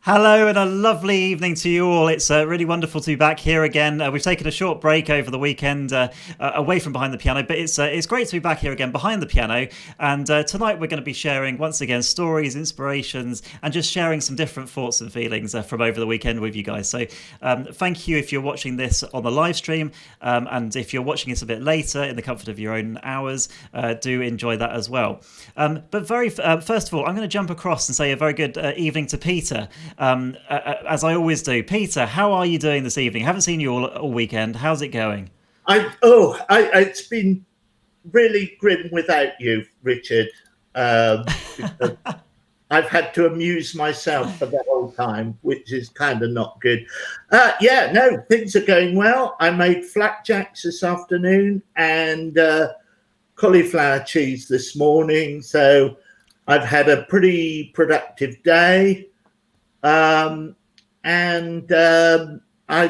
Hello and a lovely evening to you all. It's really wonderful to be back here again. We've taken a short break over the weekend away from Behind the Piano, but it's great to be back here again behind the piano. And tonight we're going to be sharing once again stories, inspirations, and just sharing some different thoughts and feelings from over the weekend with you guys. So thank you if you're watching this on the live stream, and if you're watching it a bit later in the comfort of your own hours, do enjoy that as well. But first of all, I'm going to jump across and say a very good evening to Peter. As I always do. Peter, how are you doing this evening? Haven't seen you all weekend. How's it going? It's been really grim without you, Richard. I've had to amuse myself for the whole time, which is kind of not good. Things are going well. I made flapjacks this afternoon and cauliflower cheese this morning. So I've had a pretty productive day. I've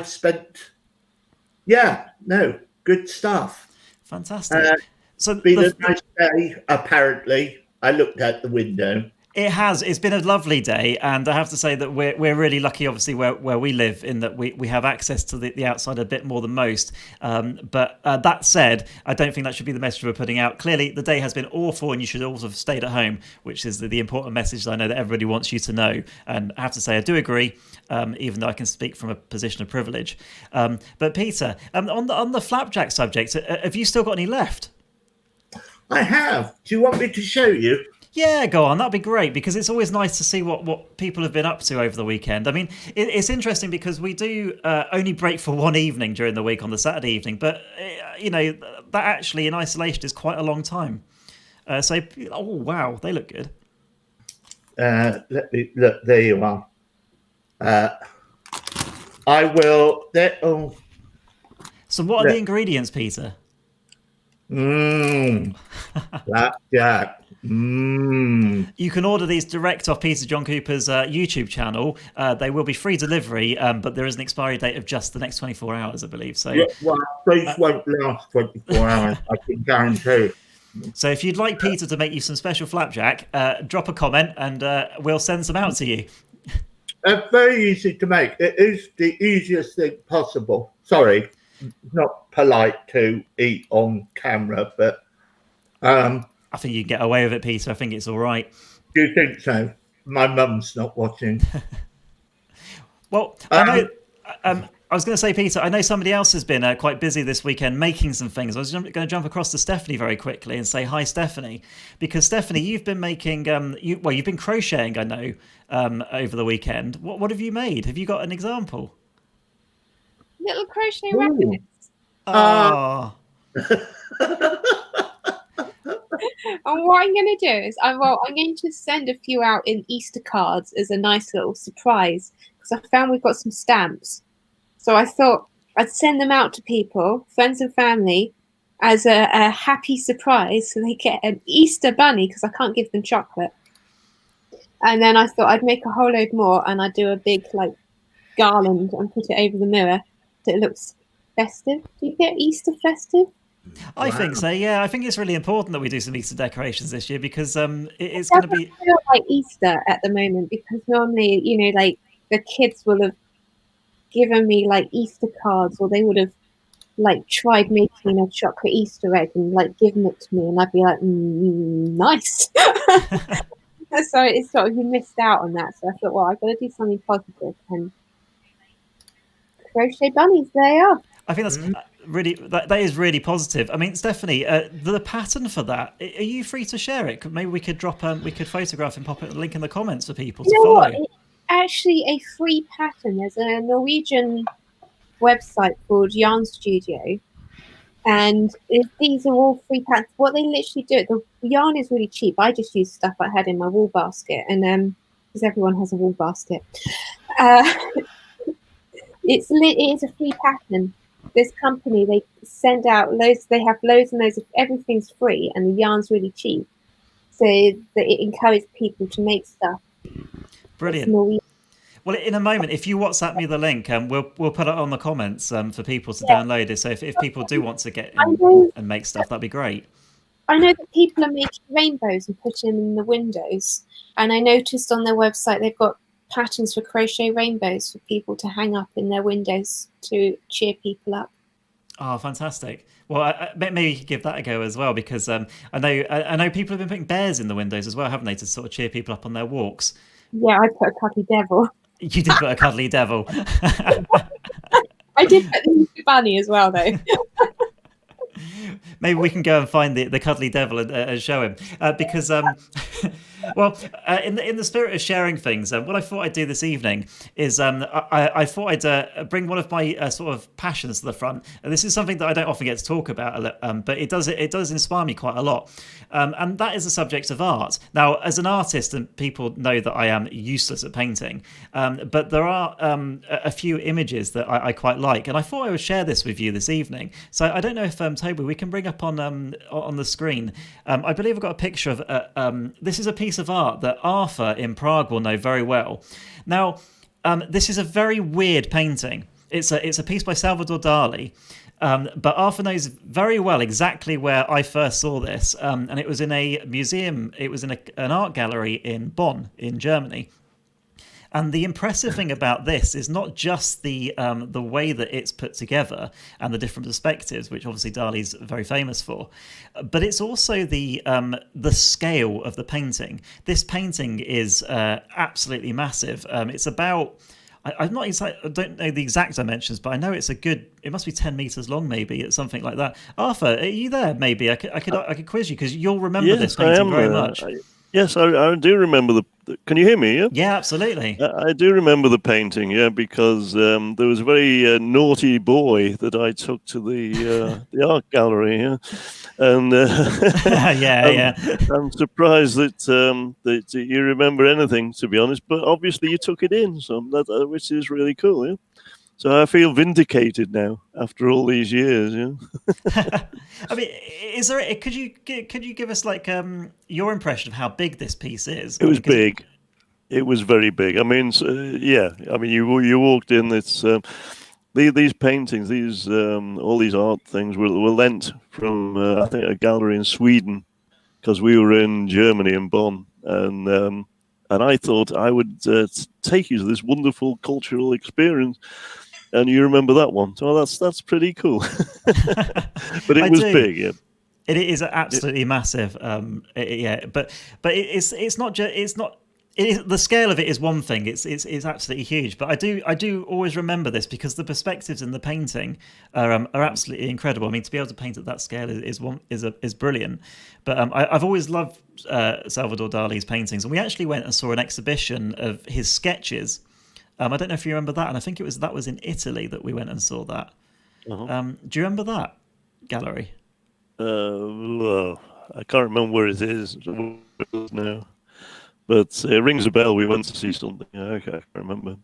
spent, good stuff. Fantastic. So been a nice day, apparently. I looked out the window. It has. It's been a lovely day, and I have to say that we're really lucky, obviously, where we live, in that we have access to the outside a bit more than most. But that said, I don't think that should be the message we're putting out. Clearly, the day has been awful, and you should also have stayed at home, which is the important message that I know that everybody wants you to know. And I have to say, I do agree, even though I can speak from a position of privilege. But Peter, on the flapjack subject, have you still got any left? I have. Do you want me to show you? Yeah, go on. That'd be great, because it's always nice to see what people have been up to over the weekend. I mean, it's interesting because we do only break for one evening during the week on the Saturday evening, but that actually in isolation is quite a long time. Oh wow, they look good. Let me look. There you are. I will. So what are the ingredients, Peter? Flapjack. You can order these direct off Peter John Cooper's YouTube channel. They will be free delivery, but there is an expiry date of just the next 24 hours, I believe. So, these won't last 24 hours, I can guarantee. So if you'd like Peter to make you some special flapjack, drop a comment and we'll send some out to you. Very easy to make. It is the easiest thing possible. Sorry, not polite to eat on camera, but I think you can get away with it, Peter. I think it's all right. Do you think so? My mum's not watching. Well, I was going to say, Peter, I know somebody else has been quite busy this weekend making some things. I was going to jump across to Stephanie very quickly and say hi, Stephanie, because Stephanie, you've been making you've been crocheting, I know, over the weekend. What have you made? Have you got an example? Little crochet rabbits. Oh. And what I'm going to do is I'm going to send a few out in Easter cards as a nice little surprise, because I found we've got some stamps. So I thought I'd send them out to people, friends and family, as a happy surprise, so they get an Easter bunny, because I can't give them chocolate. And then I thought I'd make a whole load more, and I'd do a big garland and put it over the mirror so it looks festive. Do you get Easter festive? I think so, yeah. I think it's really important that we do some Easter decorations this year, because it's going to be... I feel like Easter at the moment, because normally, the kids will have given me Easter cards, or they would have tried making a chocolate Easter egg and given it to me, and I'd be like, nice. So it's sort of, you missed out on that. So I thought, well, I've got to do something positive, and crochet bunnies, there they are. I think that's really that is really positive. I mean, Stephanie, the pattern for that, are you free to share it? Maybe we could we could photograph and pop it, link in the comments for people to follow. It's actually a free pattern. There's a Norwegian website called Yarn Studio, and these are all free patterns. What they literally do, the yarn is really cheap. I just use stuff I had in my wool basket, and because everyone has a wool basket, it is a free pattern. This company, they send out loads. They have loads and loads of everything's free, and the yarn's really cheap, so that it encourages people to make stuff. Brilliant. Well, in a moment, if you WhatsApp me the link, we'll put it on the comments for people to download it. So if people do want to get in and make stuff, that'd be great. I know that people are making rainbows and putting them in the windows, and I noticed on their website they've got patterns for crochet rainbows for people to hang up in their windows to cheer people up. Oh, fantastic! Well, maybe you could give that a go as well, because I know people have been putting bears in the windows as well, haven't they, to sort of cheer people up on their walks. Yeah, I put a cuddly devil. You did put a cuddly devil. I did put the Easter bunny as well, though. Maybe we can go and find the cuddly devil and show him, because well, in the spirit of sharing things, what I thought I'd do this evening is I thought I'd bring one of my sort of passions to the front. And this is something that I don't often get to talk about, but it does inspire me quite a lot, and that is the subject of art. Now, as an artist, and people know that I am useless at painting, but there are a few images that I quite like, and I thought I would share this with you this evening. So I don't know if Toby, we can bring up on the screen. I believe I've got a picture of this is a piece of art that Arthur in Prague will know very well. Now, this is a very weird painting. It's a piece by Salvador Dali, but Arthur knows very well exactly where I first saw this, and it was in a museum. It was in an art gallery in Bonn, in Germany. And the impressive thing about this is not just the way that it's put together and the different perspectives, which obviously Dali's very famous for, but it's also the scale of the painting. This painting is absolutely massive. It's about, I don't know the exact dimensions, but I know it must be 10 meters long, maybe, something like that. Arthur, are you there? Maybe I could quiz you, because you'll remember this painting very much. Yes, I do remember the. Can you hear me? Yeah, yeah, absolutely. I do remember the painting. Yeah, because there was a very naughty boy that I took to the art gallery. Yeah, and yeah. I'm surprised that you remember anything, to be honest. But obviously you took it in, so which is really cool. Yeah. So I feel vindicated now after all these years. Yeah. I mean, is there? Could you give us like your impression of how big this piece is? It was big. It was very big. I mean, yeah. I mean, you walked in. It's these paintings, these all these art things were lent from I think a gallery in Sweden, because we were in Germany in Bonn, and I thought I would take you to this wonderful cultural experience. And you remember that one? So that's pretty cool. But it was big, yeah. It is absolutely massive. Yeah, but it's not just the scale of it is one thing. It's absolutely huge. But I do always remember this, because the perspectives in the painting are absolutely incredible. I mean, to be able to paint at that scale is brilliant. But I've always loved Salvador Dali's paintings, and we actually went and saw an exhibition of his sketches. I don't know if you remember that, and I think that was in Italy that we went and saw that. Uh-huh. Do you remember that gallery? Well, I can't remember where it is now, but it rings a bell. We went to see something. Okay, I can't remember.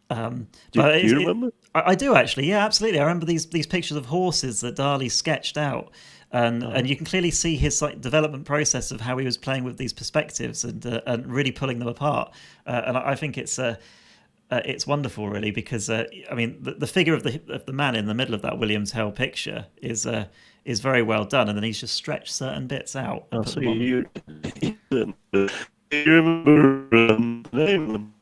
Do you remember? I do, actually. Yeah, absolutely. I remember these pictures of horses that Dali sketched out. And you can clearly see his development process of how he was playing with these perspectives and really pulling them apart. And I think it's wonderful, really, because I mean the figure of the man in the middle of that William Tell picture is very well done, and then he's just stretched certain bits out. So you remember the name of them?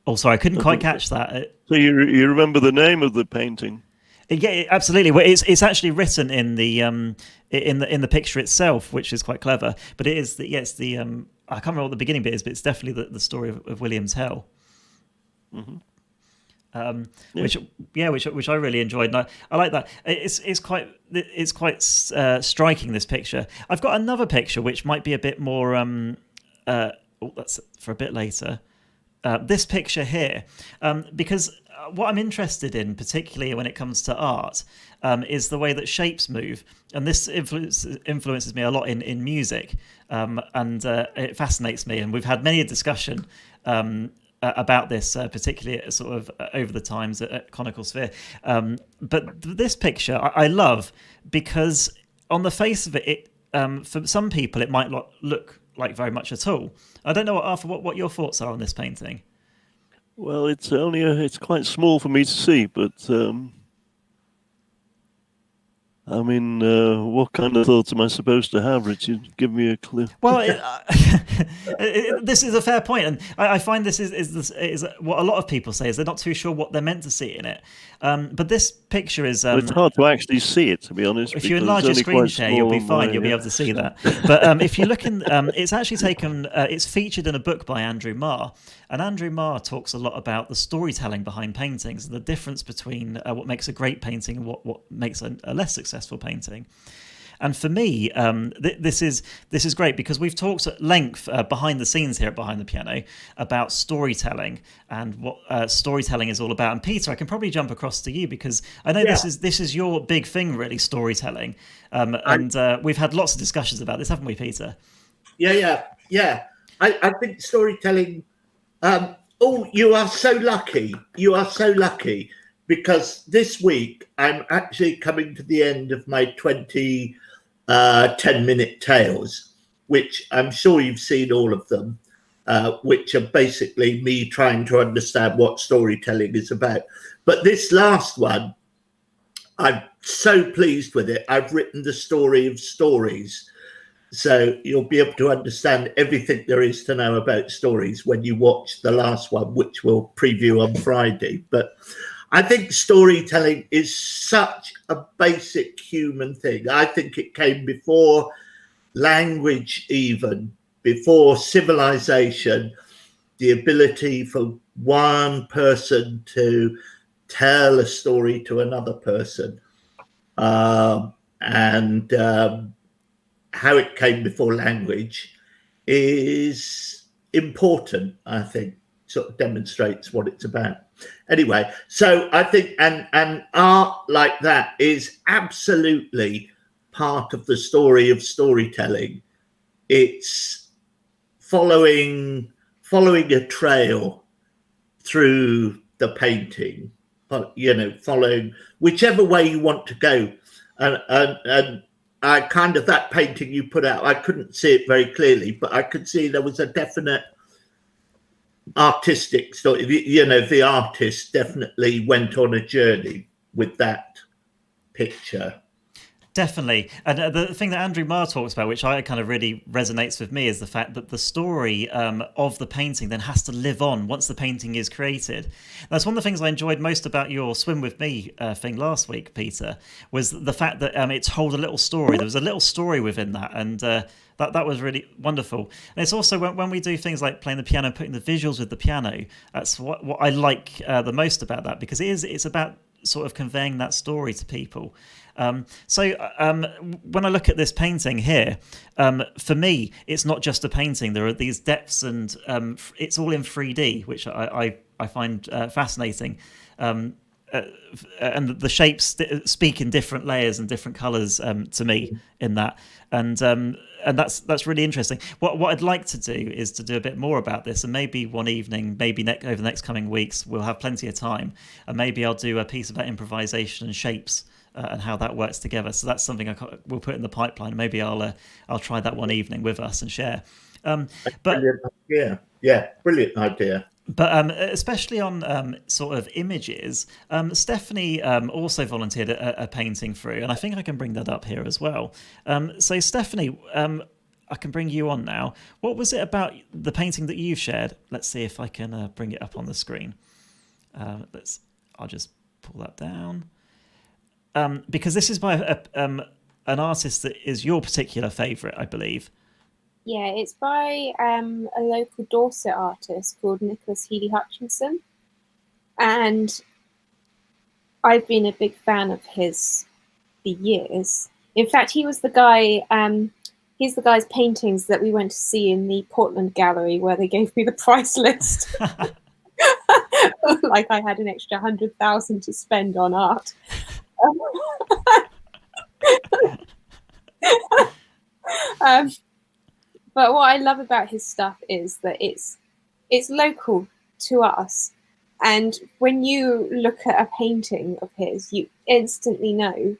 Oh, sorry, I couldn't quite catch that. So you remember the name of the painting? Yeah, absolutely. Well, it's actually written in the picture itself, which is quite clever. But it is the I can't remember what the beginning bit is, but it's definitely the story of William Tell. Mm-hmm. Which I really enjoyed, and I like that. It's quite striking, this picture. I've got another picture which might be a bit more. That's for a bit later. This picture here, because what I'm interested in, particularly when it comes to art, is the way that shapes move, and this influences me a lot in music, and it fascinates me. And we've had many a discussion about this, particularly sort of over the times at Conical Sphere. But this picture I love, because on the face of it, for some people it might not look like very much at all. I don't know, Arthur, what your thoughts are on this painting. Well, it's quite small for me to see, but I mean, what kind of thoughts am I supposed to have, Richard? Give me a clue. Well, this is a fair point, and I find this is what a lot of people say is they're not too sure what they're meant to see in it. But this picture is. Well, it's hard to actually see it, to be honest. If you because enlarge it's your only screen quite share, you'll be small on fine. my- You'll be able to see that. But if you look in, it's actually taken. It's featured in a book by Andrew Marr, and Andrew Marr talks a lot about the storytelling behind paintings and the difference between what makes a great painting and what makes a less successful painting. And for me, this is great because we've talked at length behind the scenes here at Behind the Piano about storytelling and what storytelling is all about. And Peter, I can probably jump across to you because I know this is your big thing, really, storytelling. And we've had lots of discussions about this, haven't we, Peter? Yeah. I think storytelling. You are so lucky. You are so lucky because this week I'm actually coming to the end of my 10-minute tales, which I'm sure you've seen all of them, which are basically me trying to understand what storytelling is about. But this last one, I'm so pleased with it. I've written the story of stories. So you'll be able to understand everything there is to know about stories when you watch the last one, which we'll preview on Friday. But I think storytelling is such a basic human thing. I think it came before language, even before civilization, the ability for one person to tell a story to another person. How it came before language is important, I think, sort of demonstrates what it's about. Anyway, so I think and art like that is absolutely part of the story of storytelling. It's following a trail through the painting, but following whichever way you want to go. And I kind of, that painting you put out, I couldn't see it very clearly, but I could see there was a definite artistic story. The artist definitely went on a journey with that picture. Definitely. And the thing that Andrew Marr talks about, which I kind of really resonates with me, is the fact that the story of the painting then has to live on once the painting is created. That's one of the things I enjoyed most about your Swim With Me thing last week, Peter, was the fact that it told a little story. There was a little story within that, and that was really wonderful. And it's also when we do things like playing the piano and putting the visuals with the piano, that's what I like the most about that, because it's about sort of conveying that story to people. So when I look at this painting here, for me, it's not just a painting. There are these depths, and it's all in 3D, which I find fascinating. And the shapes speak in different layers and different colours to me in that, and that's really interesting. What I'd like to do is to do a bit more about this, and maybe one evening, maybe over the next coming weeks, we'll have plenty of time, and maybe I'll do a piece about improvisation and shapes. And how that works together. So that's something we'll put in the pipeline. Maybe I'll try that one evening with us and share. Brilliant idea. But especially on sort of images, Stephanie also volunteered a painting through, and I think I can bring that up here as well. So Stephanie, I can bring you on now. What was it about the painting that you shared? Let's see if I can bring it up on the screen. I'll just pull that down. Because this is by an artist that is your particular favourite, I believe. Yeah, it's by a local Dorset artist called Nicholas Healy Hutchinson. And I've been a big fan of his for years. In fact, he was the guy, he's the guy's paintings that we went to see in the Portland Gallery where they gave me the price list. Like I had an extra 100,000 to spend on art. But what I love about his stuff is that it's local to us, and when you look at a painting of his, you instantly know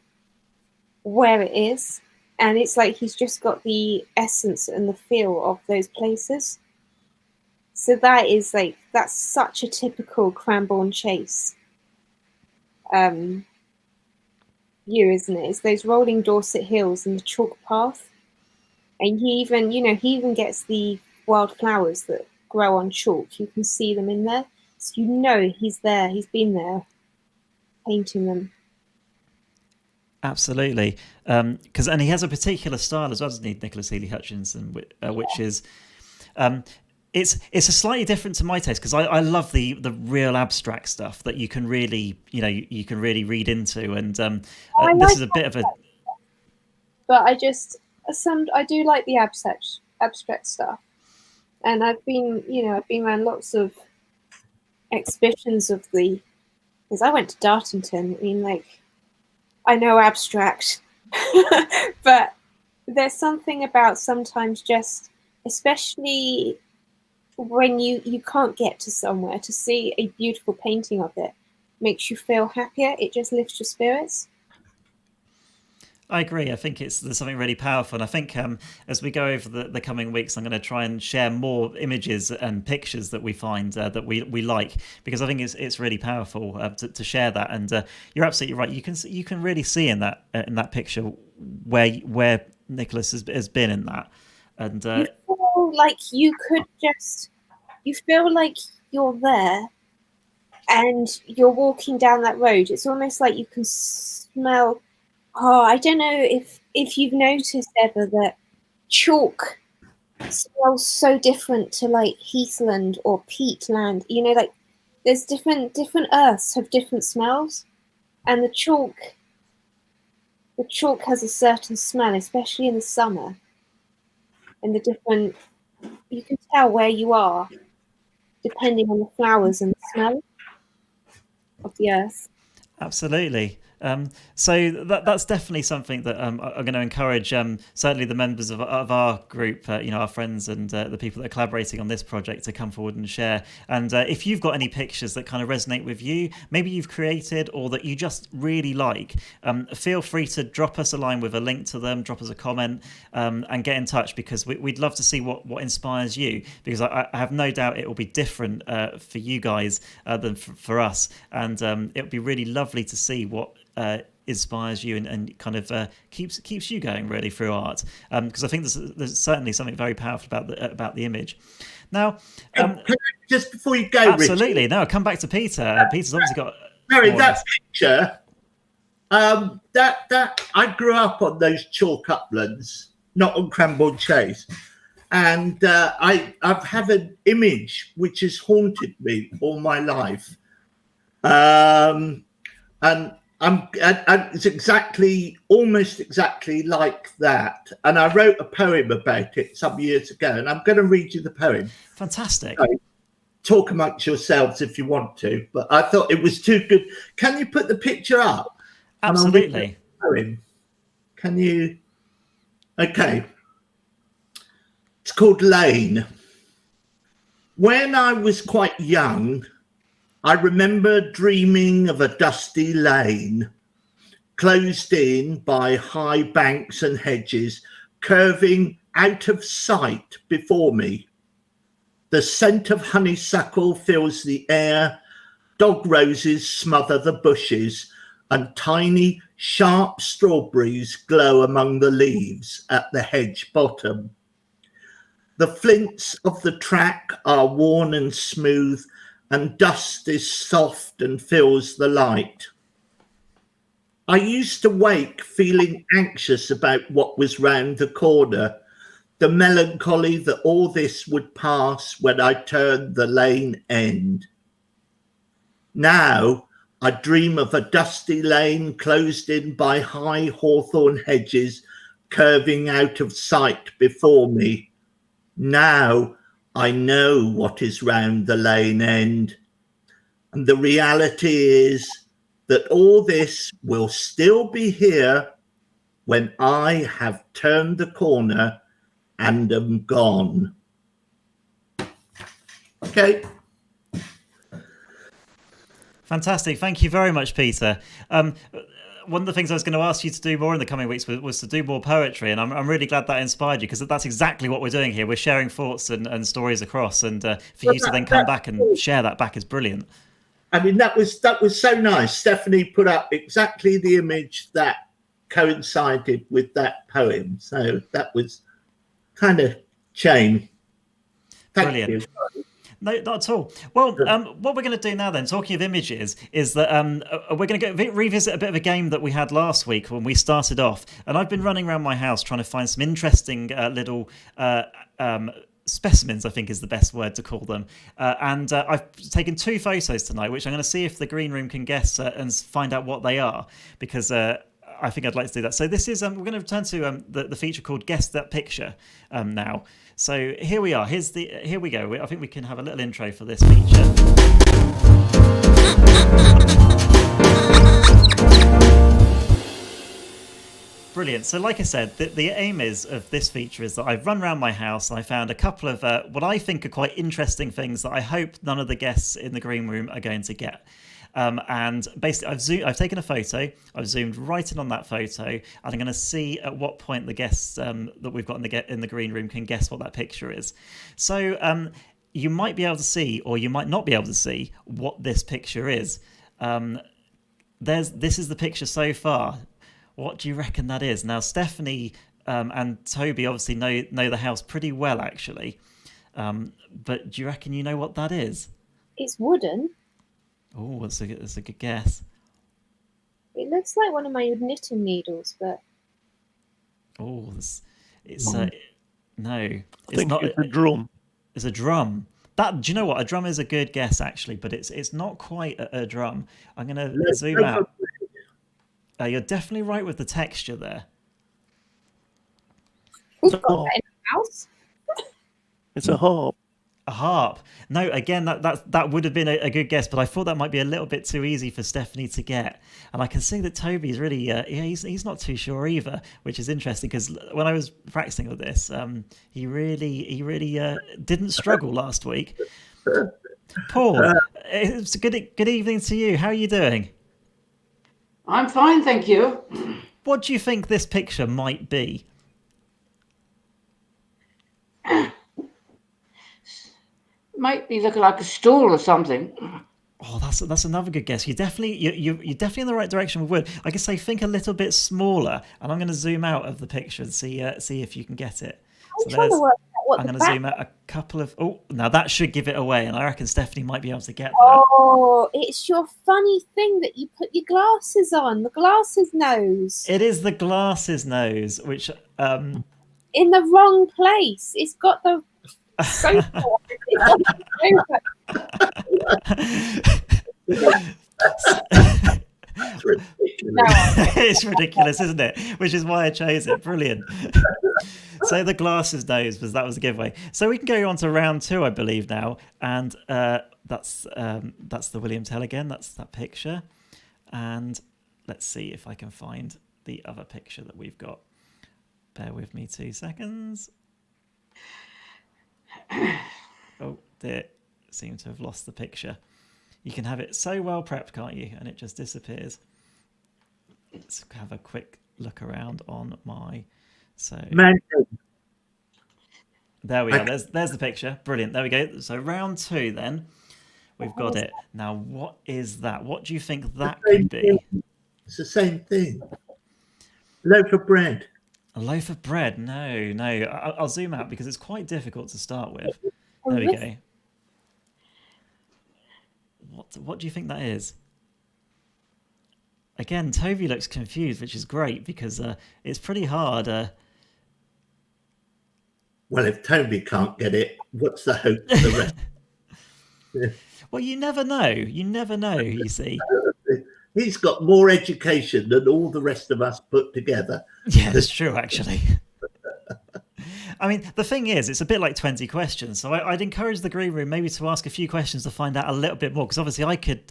where it is, and it's like he's just got the essence and the feel of those places. So that's such a typical Cranbourne Chase you, isn't it? It's those rolling Dorset hills and the chalk path. And he even gets the wildflowers that grow on chalk. You can see them in there. So you know he's there. He's been there painting them. Absolutely. And he has a particular style as well, doesn't he, Nicholas Healy Hutchinson, which is... It's a slightly different to my taste, because I love the real abstract stuff that you can really read into, and this is a bit of a. But I do like the abstract stuff, and I've been around lots of exhibitions because I went to Dartington. I mean, I know abstract, but there's something about sometimes just, especially when you can't get to somewhere, to see a beautiful painting of it makes you feel happier. It just lifts your spirits. I agree. I think there's something really powerful, and I think as we go over the coming weeks, I'm going to try and share more images and pictures that we find that we like, because I think it's really powerful to share that. And you're absolutely right. You can really see in that picture where Nicholas has been in that, and you feel like you feel like you're there, and you're walking down that road. It's almost like you can smell. Oh, I don't know if you've noticed ever that chalk smells so different to heathland or peatland. There's different earths have different smells, and the chalk has a certain smell, especially in the summer. And you can tell where you are depending on the flowers and the smell of the earth. Absolutely. So that's definitely something that I'm going to encourage certainly the members of our group, our friends and the people that are collaborating on this project, to come forward and share. And if you've got any pictures that kind of resonate with you, maybe you've created or that you just really like, feel free to drop us a line with a link to them, drop us a comment, and get in touch, because we'd love to see what inspires you, because I have no doubt it will be different for you guys than for us. And it would be really lovely to see what inspires you and kind of keeps you going really through art, because I think there's certainly something very powerful about the image. Now, just before you go, absolutely, Richard, no, come back to Peter. Peter's obviously got that picture. That I grew up on those chalk uplands, not on Cranbourne Chase, and I have an image which has haunted me all my life, and it's almost exactly like that. And I wrote a poem about it some years ago, and I'm going to read you the poem. Fantastic. So, talk amongst yourselves if you want to, but I thought it was too good. Can you put the picture up? Absolutely. Poem. Can you? Okay. It's called Lane. When I was quite young, I remember dreaming of a dusty lane, closed in by high banks and hedges, curving out of sight before me. The scent of honeysuckle fills the air, dog roses smother the bushes, and tiny, sharp strawberries glow among the leaves at the hedge bottom. The flints of the track are worn and smooth, and dust is soft and fills the light. I used to wake feeling anxious about what was round the corner, the melancholy that all this would pass when I turned the lane end. Now I dream of a dusty lane closed in by high hawthorn hedges, curving out of sight before me. Now I know what is round the lane end. And the reality is that all this will still be here when I have turned the corner and am gone. Okay. Fantastic. Thank you very much, Peter. One of the things I was going to ask you to do more in the coming weeks was to do more poetry, and I'm really glad that inspired you, because that's exactly what we're doing here. We're sharing thoughts and stories across, and for you to then come back and share that back is brilliant. I mean, that was so nice. Stephanie put up exactly the image that coincided with that poem. So that was kind of shame. Thank Brilliant. you. No, not at all. Well, what we're going to do now then, talking of images, is that we're going to revisit a bit of a game that we had last week when we started off. And I've been running around my house trying to find some interesting little specimens, I think is the best word to call them. And I've taken 2 photos tonight, which I'm going to see if the green room can guess and find out what they are, because I think I'd like to do that. So this is we're going to return to the feature called Guess That Picture now. So here we are. Here we go. I think we can have a little intro for this feature. Brilliant. So like I said, the aim of this feature is that I've run around my house and I found a couple of what I think are quite interesting things that I hope none of the guests in the green room are going to get. And basically, I've taken a photo, I've zoomed right in on that photo, and I'm going to see at what point the guests that we've got in the green room can guess what that picture is. So you might be able to see, or you might not be able to see, what this picture is. This is the picture so far. What do you reckon that is? Now, Stephanie and Toby obviously know the house pretty well, actually. But do you reckon you know what that is? It's wooden. Oh, that's a good guess. It looks like one of my knitting needles, but Oh, it's no, I think it's a drum. It's a drum. Do you know what? A drum is a good guess actually, but it's not quite a drum. I'm gonna zoom out. You're definitely right with the texture there. we've got that in the house. It's a harp. A harp. No, again, that would have been a good guess, but I thought that might be a little bit too easy for Stephanie to get. And I can see that Toby's really, he's not too sure either, which is interesting because when I was practicing with this, he really didn't struggle last week. Paul, it's good evening to you. How are you doing? I'm fine, thank you. What do you think this picture might be? Might be looking like a stool or something. Oh, that's another good guess. You're definitely in the right direction with wood. I could say think a little bit smaller, and I'm going to zoom out of the picture and see if you can get it. I'm trying to work out what I'm the going to back... zoom out a couple of. Oh, now that should give it away, and I reckon Stephanie might be able to get that. Oh, it's your funny thing that you put your glasses on. The glasses nose. It is the glasses nose, which In the wrong place. It's got the sofa. It's on the sofa. That's ridiculous. No, it's ridiculous, isn't it? Which is why I chose it. Brilliant. So the glasses nose was the giveaway. So we can go on to round 2, I believe now, and that's the William Tell again. That's that picture, and let's see if I can find the other picture that we've got. Bear with me 2 seconds. Oh dear, seem to have lost the picture. You can have it so well prepped, can't you? And it just disappears. Let's have a quick look around on my. So there we are. There's the picture. Brilliant. There we go. So round 2 then. We've got it. Now what is that? What do you think that could be? It's the same thing. Loaf of bread. A loaf of bread? No. I'll zoom out because it's quite difficult to start with. There we go. What do you think that is? Again, Toby looks confused, which is great because it's pretty hard. Well, if Toby can't get it, what's the hope for the rest? Well, you never know. You never know, you see. He's got more education than all the rest of us put together. Yeah, that's true, actually. I mean, the thing is, it's a bit like 20 questions. So I'd encourage the green room maybe to ask a few questions to find out a little bit more, because obviously I could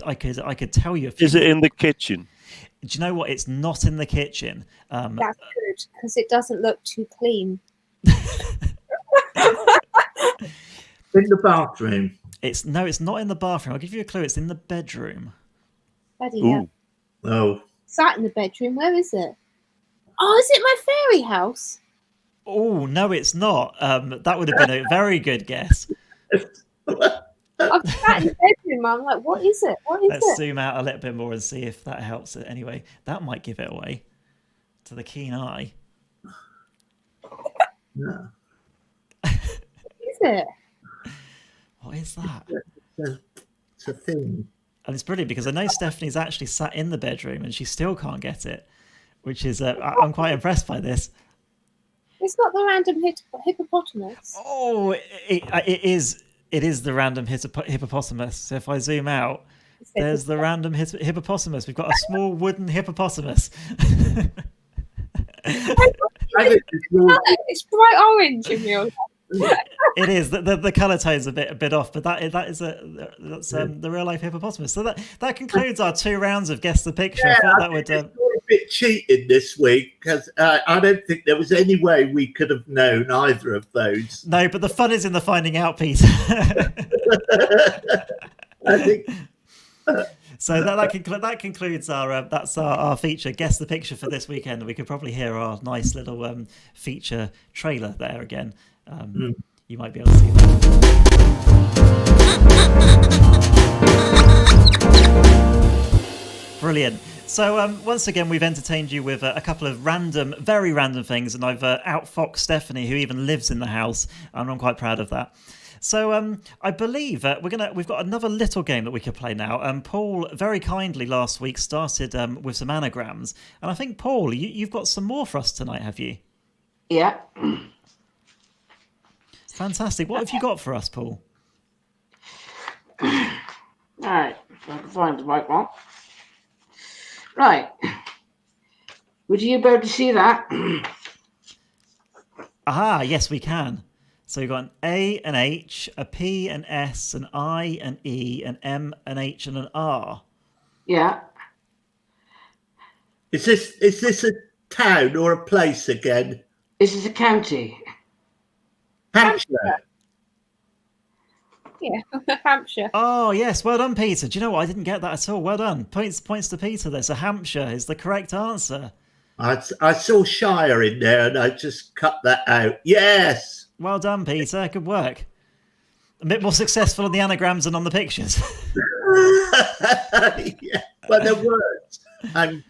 tell you a few. Is it in the kitchen? Do you know what? It's not in the kitchen. That's good because it doesn't look too clean. In the bathroom. It's not in the bathroom. I'll give you a clue. It's in the bedroom. Bloody Ooh. hell. Oh, Sat in the bedroom. Where is it? Oh, is it my fairy house? Oh, no, it's not. That would have been a very good guess. I'm sat in the bedroom. I'm like, what is it? What is Let's it? zoom out a little bit more and see if that helps it. Anyway, that might give it away to the keen eye. Yeah. Is it? What is that? It's a thing. And it's brilliant because I know Stephanie's actually sat in the bedroom and she still can't get it, which is I'm quite impressed by this. It's not the random hippopotamus. Oh, it is the random hippopotamus. So if I zoom out, there's the random hippopotamus. We've got a small wooden hippopotamus. It's bright orange in real life. It is. The colour tone's a bit off, but that's the real life hippopotamus. So that concludes our 2 rounds of Guess the Picture. I thought that would. A bit cheated this week because I don't think there was any way we could have known either of those. No, but the fun is in the finding out, Peter. I think. So that concludes our feature Guess the Picture for this weekend. We could probably hear our nice little feature trailer there again. You might be able to see that. Brilliant. So once again, we've entertained you with a couple of very random things, and I've outfoxed Stephanie, who even lives in the house, and I'm quite proud of that. So I believe we've got another little game that we could play now. Paul very kindly last week started with some anagrams, and I think Paul, you've got some more for us tonight, have you? Yeah. Fantastic. What have you got for us, Paul? All right. So I can find the right one. Right. Would you be able to see that? Aha, yes, we can. So we've got an A, an H, a P, an S, an I, an E, an M, an H, and an R. Yeah. Is this a town or a place again? This is a county. Hampshire. Yeah, Hampshire. Oh, yes. Well done, Peter. Do you know what? I didn't get that at all. Well done. Points to Peter there. So Hampshire is the correct answer. I saw Shire in there and I just cut that out. Yes. Well done, Peter. Good work. A bit more successful on the anagrams than on the pictures. Yeah, but the words. And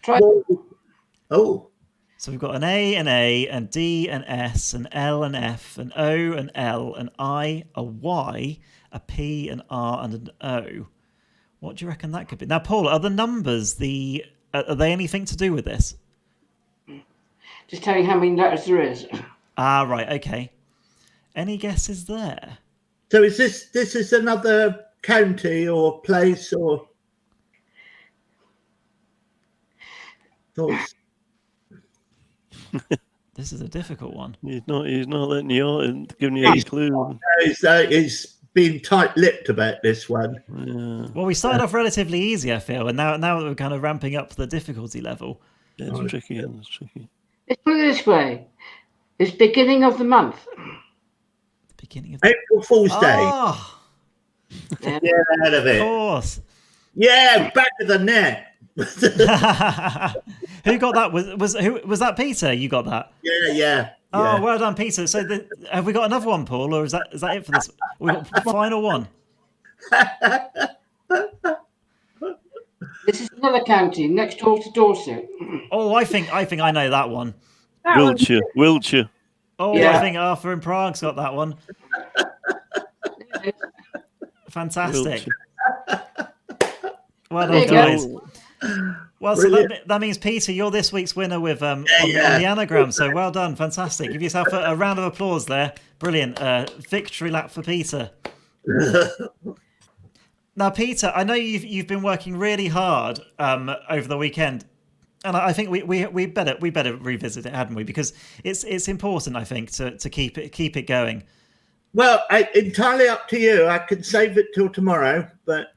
oh. So we've got an A, and D, an S, an L, an F, an O, an L, an I, a Y, a P, an R, and an O. What do you reckon that could be? Now, Paul, are the numbers are they anything to do with this? Just tell you how many letters there is. Ah, right. Okay. Any guesses there? So is this is another county or place or thoughts? This is a difficult one. He's not letting you out, giving you any clue. He's been tight-lipped about this one. Yeah. Well, we started off relatively easy, I feel, and now we're kind of ramping up the difficulty level. It's tricky. It's tricky. Let's put it this way. It's beginning of the month. The beginning of April Fool's Day. Oh, Yeah. Yeah, out of of it. course. Yeah, back of the net. Who got that? Was that Peter? You got that? Yeah. Oh, well done, Peter. So have we got another one, Paul, or is that it for this? We got the final one. This is another county next door to Dorset. Oh, I think I know that one. That one's Wiltshire. Oh, Yeah. I think Arthur in Prague's got that one. Fantastic. Wiltshire. Well There done, you guys. go. Well, so that means, Peter, you're this week's winner with on the anagram. So well done, fantastic. Give yourself a round of applause there. Brilliant. Victory lap for Peter. Now, Peter, I know you've been working really hard over the weekend, and I think we better revisit it, hadn't we? Because it's important, I think, to keep it going. Well, entirely up to you. I can save it till tomorrow, but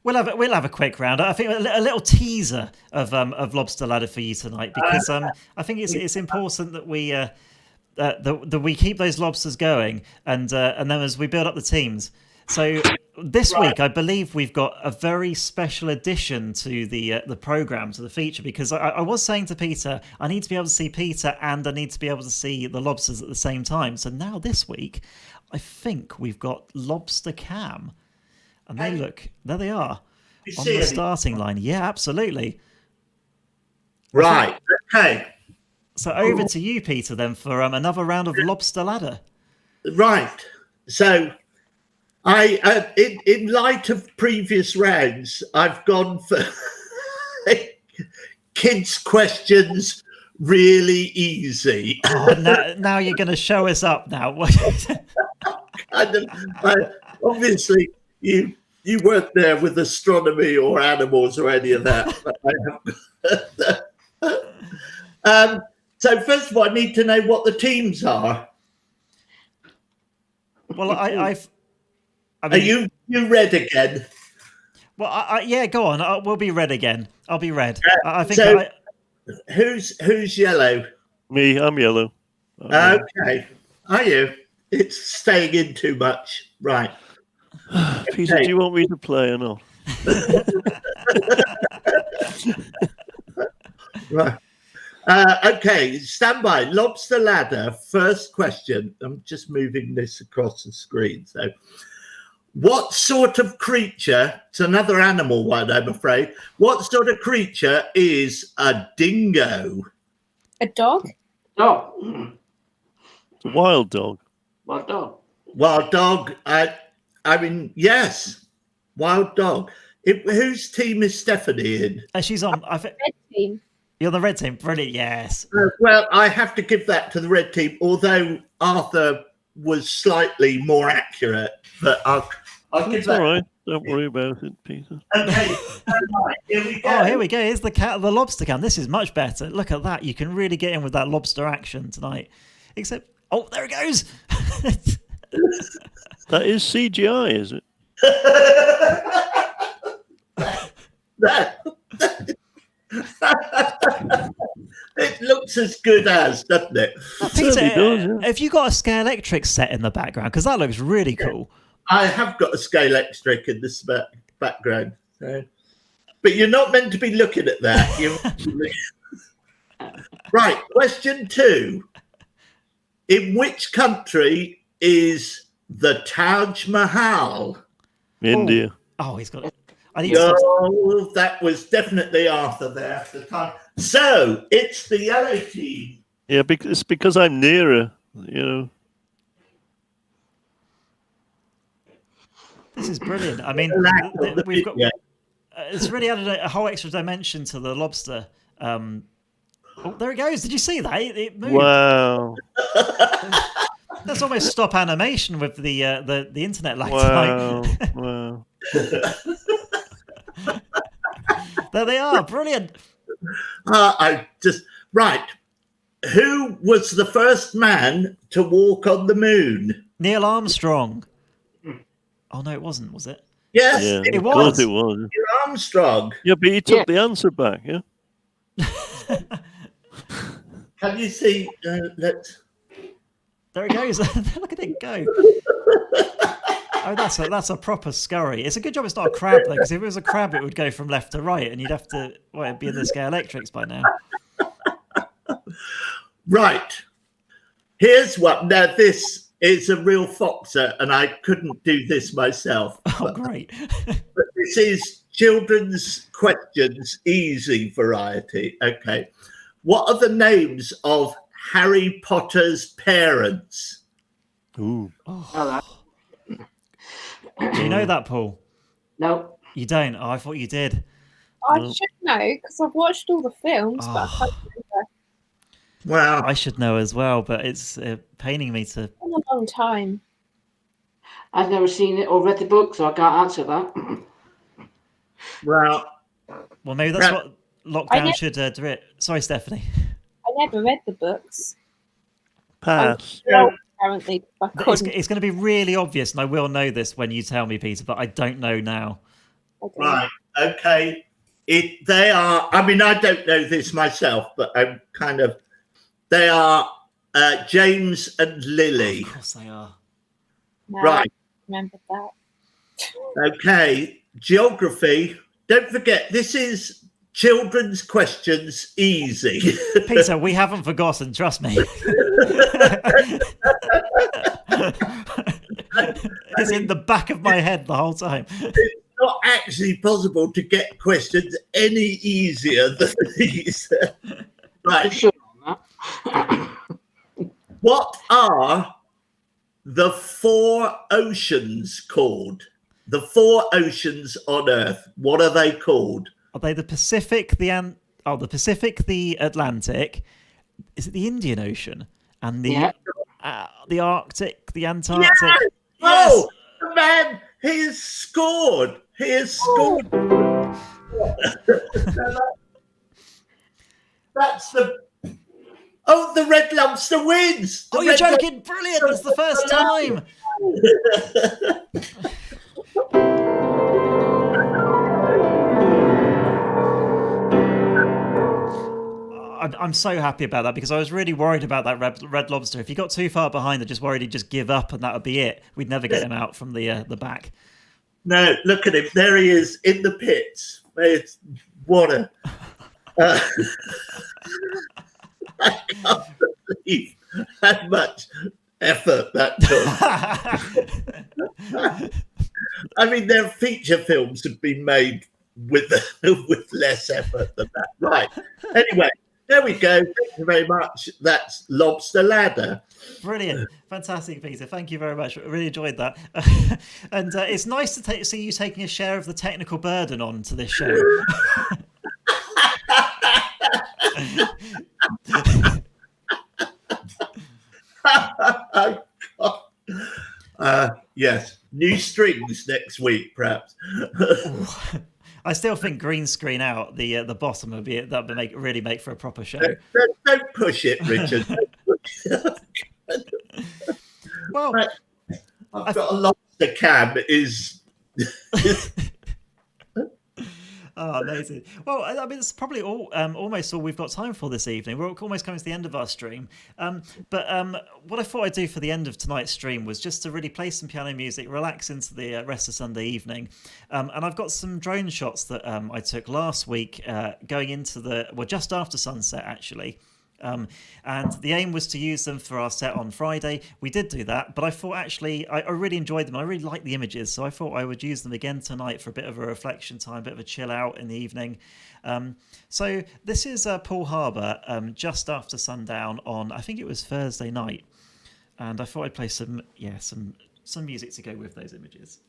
We'll have a quick round. I think a little teaser of Lobster Ladder for you tonight, because I think it's important that we that we keep those lobsters going, and then as we build up the teams. So this week, I believe we've got a very special addition to the program, to the feature, because I was saying to Peter, I need to be able to see Peter and I need to be able to see the lobsters at the same time. So now this week, I think we've got Lobster Cam. And there they are You on see the any- starting line. Yeah, absolutely. Right. Okay. So over to you, Peter, then for another round of Lobster Ladder. Right. So, in light of previous rounds, I've gone for kids' questions really easy. Oh, now you're going to show us up now. Kind of, obviously, you weren't there with astronomy or animals or any of that. But I have. So first of all, I need to know what the teams are. Well, I Are mean, you red again? well, yeah, go on. We'll be red again. I'll be red. I think so- Who's yellow? Me, I'm yellow. Okay. Are you? It's staying in too much. Right. Peter, okay. do you want me to play or not? Right. Okay, stand by. Lobster Ladder, first question. I'm just moving this across the screen. So, what sort of creature, it's another animal one, I'm afraid. What sort of creature is a dingo? A dog? Dog. It's a wild dog. What dog? Wild dog. I mean, yes, wild dog. Whose team is Stephanie in? she's on. I think Red team. you're the red team. Brilliant. Yes. Well, I have to give that to the red team, although Arthur was slightly more accurate. But I'll give It's that. all right. Don't worry about it, Peter. Okay, right, here we go. Oh, here we go. Here's the lobster cam. This is much better. Look at that. You can really get in with that lobster action tonight. Except, oh, there it goes. That is CGI, is it? It looks as good as, doesn't it? Peter, certainly does, yeah. have you got a Scalextric set in the background? Because that looks really cool. I have got a Scalextric in this background. So. But you're not meant to be looking at that. Right, question 2. In which country is the Taj Mahal? India. Oh, he's got it. I need to. Oh, that was definitely Arthur there at the time. So it's the yellow team. Yeah, it's because I'm nearer, you know. This is brilliant. I mean, we've got. Yeah. It's really added a whole extra dimension to the lobster. Oh, there it goes. Did you see that? It moved. Wow. That's almost stop animation with the internet lag Wow. tonight. Wow. There they are. Brilliant. Right. Who was the first man to walk on the moon? Neil Armstrong. Oh no, it wasn't. Was it? Yes, Yeah, It of course was. it was. Neil Armstrong. Yeah, but he took Yeah. the answer back, yeah? Can you see? Let's. There it goes. Look at it go. Oh, that's a proper scurry. It's a good job it's not a crab though, because if it was a crab, it would go from left to right, and you'd have to it'd be in the Scalextrics by now. Right. Here's what. Now this is a real foxer, and I couldn't do this myself. Oh, great. But this is children's questions, easy variety. Okay. What are the names of Harry Potter's parents? Ooh. Oh, Do you know that, Paul? no. You don't? Oh, I thought you did. I No. should know because I've watched all the films, but I Oh. can't remember. Well, I should know as well, but it's paining me to. It's been a long time. I've never seen it or read the book, so I can't answer that. well, Well, maybe that's Right. what I lockdown know- should do it. Sorry, Stephanie. I never read the books. Pass. Well, apparently, I It's, couldn't. it's going to be really obvious, and I will know this when you tell me, Peter, but I don't know now. Okay. right. Okay. They are, I mean, I don't know this myself, but I'm kind of, they are James and Lily. Of course they are. No, Right. I remember that. Okay. Geography. Don't forget, this is children's questions easy. Peter, we haven't forgotten, trust me. It's in the back of my head the whole time. It's not actually possible to get questions any easier than these. Right. Sure on that. What are the 4 oceans called? The 4 oceans on Earth. What are they called? Are they the Pacific, the Pacific, the Atlantic? Is it the Indian Ocean and Yeah. the Arctic, the Antarctic? Yes! Yes! Oh, the man, he has scored. He has scored. That's the. Oh, the Red Lobster wins. The Oh, you're Red joking! Brilliant! That's the first time. I'm so happy about that because I was really worried about that red lobster. If he got too far behind, I just worried he'd just give up and that would be it. We'd never get him out from the back. No, look at him. There he is in the pits. It's water. I can't believe how much effort that took. I mean, their feature films have been made with less effort than that. Right. Anyway, there we go. Thank you very much. That's Lobster Ladder. Brilliant. Fantastic, Peter. Thank you very much. I really enjoyed that. And it's nice to see you taking a share of the technical burden on to this show. Yes. New strings next week, perhaps. I still think green screen out the bottom would be that would really make for a proper show. Don't push it, Richard. Well, I've got a lobster cam. Is oh, amazing. Well, I mean, it's probably almost all we've got time for this evening. We're almost coming to the end of our stream. But what I thought I'd do for the end of tonight's stream was just to really play some piano music, relax into the rest of Sunday evening. And I've got some drone shots that I took last week going into just after sunset, actually. And the aim was to use them for our set on Friday. We did do that, but I thought actually I really enjoyed them. I really liked the images, so I thought I would use them again tonight for a bit of a reflection time, a bit of a chill out in the evening. So this is Paul Harbour just after sundown on, I think it was Thursday night, and I thought I'd play some music to go with those images.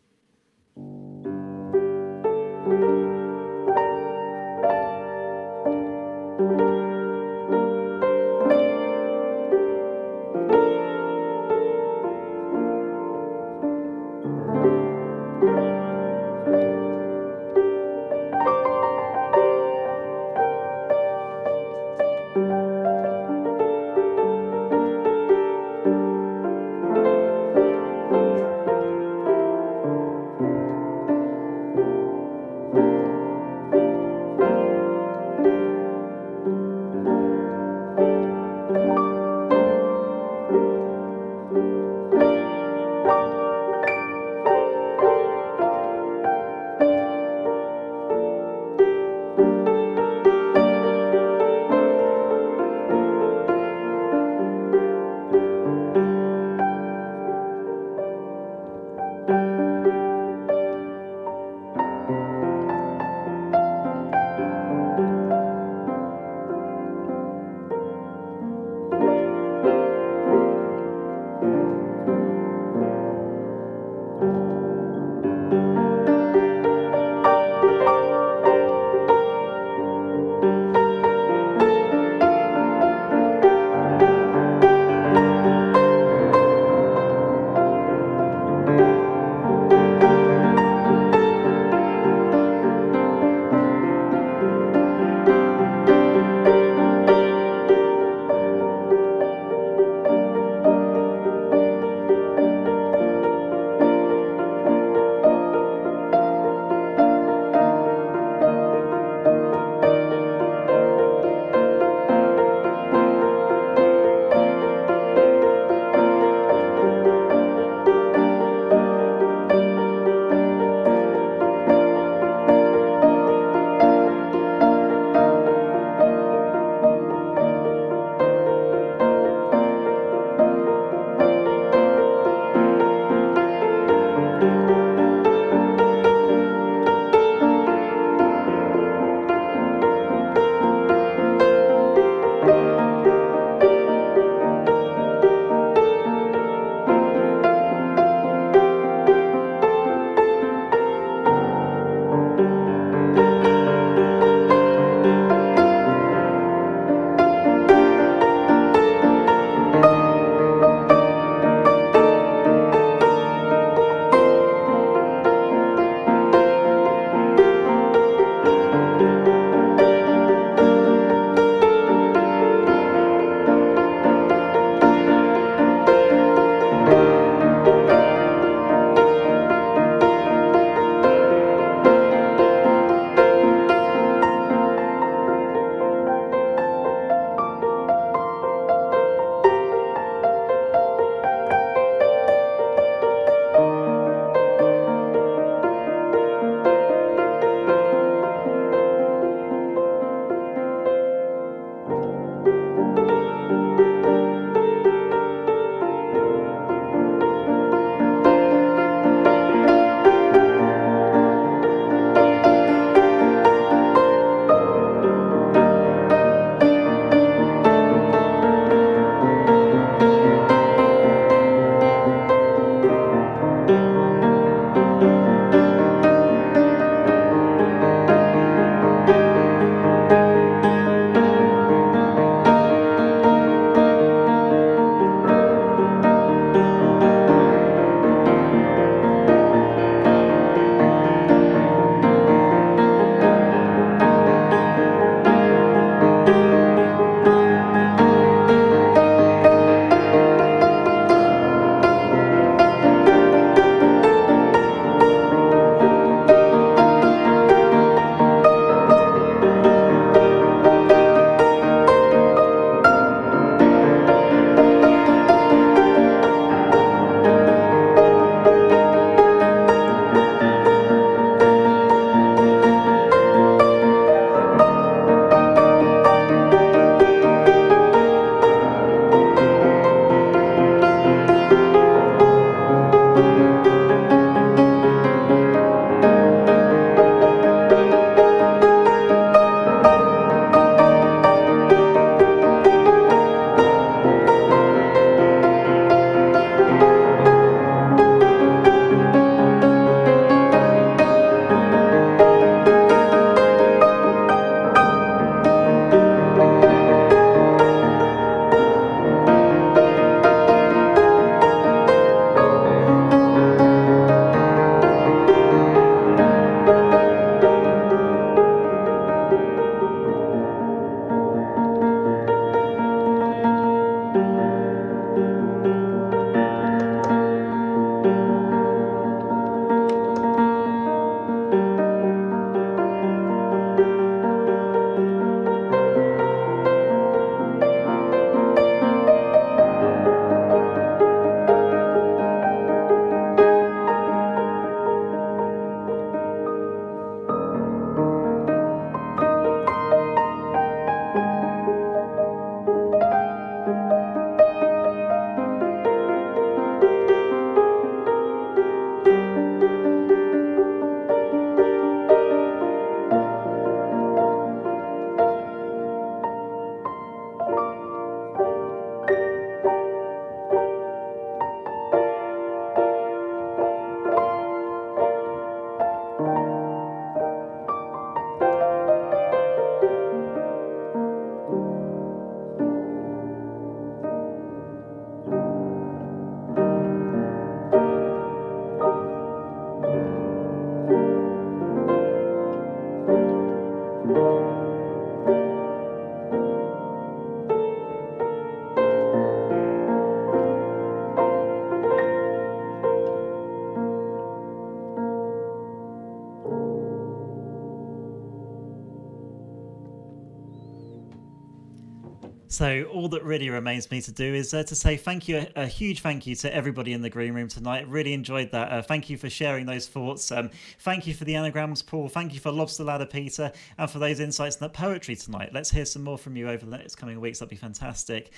So all that really remains me to do is to say thank you, a huge thank you to everybody in the green room tonight. Really enjoyed that. Thank you for sharing those thoughts. Thank you for the anagrams, Paul. Thank you for Lobster Ladder, Peter, and for those insights and that poetry tonight. Let's hear some more from you over the next coming weeks. That'd be fantastic.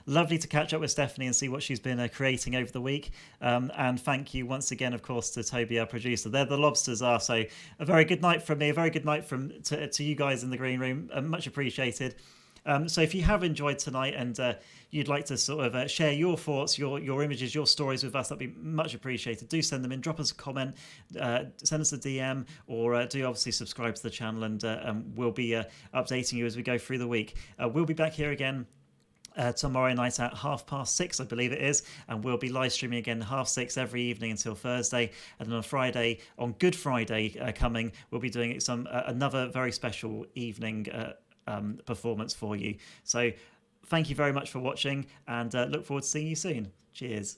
Lovely to catch up with Stephanie and see what she's been creating over the week. And thank you once again, of course, to Toby, our producer. There the lobsters are. So a very good night from me. A very good night to you guys in the green room. Much appreciated. So if you have enjoyed tonight and you'd like to sort of share your thoughts, your images, your stories with us, that'd be much appreciated. Do send them in, drop us a comment, send us a DM, or do obviously subscribe to the channel, and we'll be updating you as we go through the week. We'll be back here again tomorrow night at 6:30, I believe it is, and we'll be live streaming again 6:30 every evening until Thursday, and then on Friday, on Good Friday coming, we'll be doing another very special evening performance for you. So thank you very much for watching, and look forward to seeing you soon. Cheers.